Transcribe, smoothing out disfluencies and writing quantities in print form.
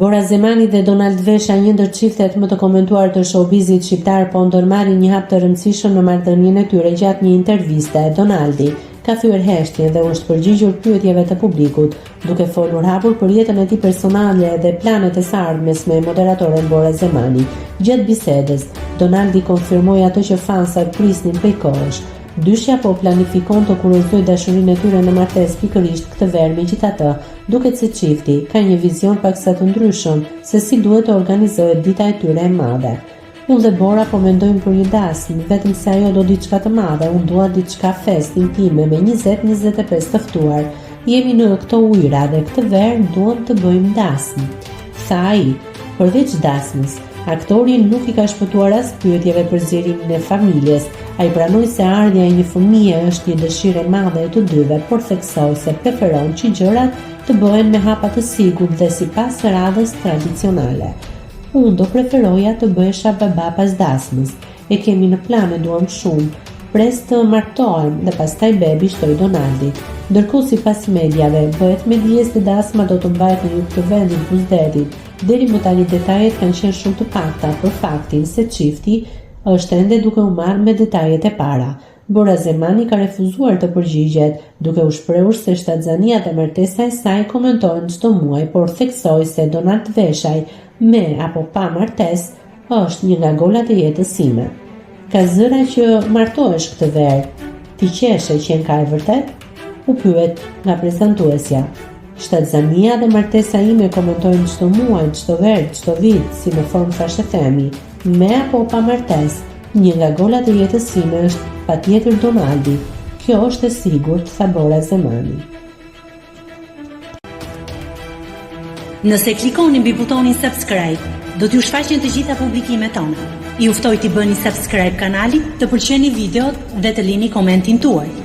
Bora Zemani dhe Donald Vesha, një ndër çiftet më të komentuar të showbizit shqiptar, po ndërmarrin një hap të rëndësishëm në marrëdhënien e tyre gjatë një interviste. Donaldi ka thyer heshtjen dhe është përgjigjur pyetjeve të publikut, duke folur hapur për jetën e tij personale dhe planet e së ardhmes me moderatoren Bora Zemani. Gjatë bisedës, Donaldi konfirmoi atë që fansat prisnin prej kohësh. Dyshja po planifikon të kurorëzoj dashurinë e tyre në martesë pikërisht këtë verë. Megjithatë, duket se çifti ka një vizion paksa të ndryshëm se si duhet të organizohet dita e tyre e madhe. Unë dhe Bora po mendojmë për një dasmë, vetëm se ajo do diçka të madhe, unë dua diçka fest intime me 20-25 të ftuar. Jemi në këto ujëra dhe këtë verë duam të bëjmë dasmë, tha ai. Përveç dasmës, aktori nuk i ka shpëtuar as pyetjeve për zgjerimin e familjes. Ai pranoi se ardhja e një fëmie është një dëshirë e madhe e të dyve, por theksoi se preferon që gjërat të bëhen me hapa të sigurt dhe sipas radhës tradicionale. Unë do preferoja të bëhesha baba pas dasmës. E kemi në plan, e duam shumë. Pres të martohem dhe pastaj bebi, shtoi Donaldi. Ndërkohë sipas mediave, bëhet me dijes se dasma do të mbahet në jug të vendit Buzdetit. Deri më tani detajet kanë qenë shumë të pakta për faktin se çifti është ende duke u marrë me detajet e para. Bora Zemani ka refuzuar të përgjigjet, duke u shprehur se shtatzaniat e martesa e saj komentohen çdo muaj, por theksoi se Donald Veshaj, me apo pa martesë, është një nga golat e jetës sime. Ka zëra që martohesh këtë verë. Ti qeshe që ka e vërtet? U pyet nga prezantuesja. Shtatzania dhe martesa ime komentojnë çdo muaj, çdo verë, çdo vit, si në formë thashë themi, me apo pa martesë. Një nga golat e jetës sime është patjetër Donaldi. Kjo është e sigurt, tha Bora Zemani. Nëse klikoni mbi butonin subscribe, do t'ju shfaqen të gjitha publikimet tona. Ju ftoj t'i bëni subscribe kanalit, të pëlqeni videot dhe të lini komentin tuaj.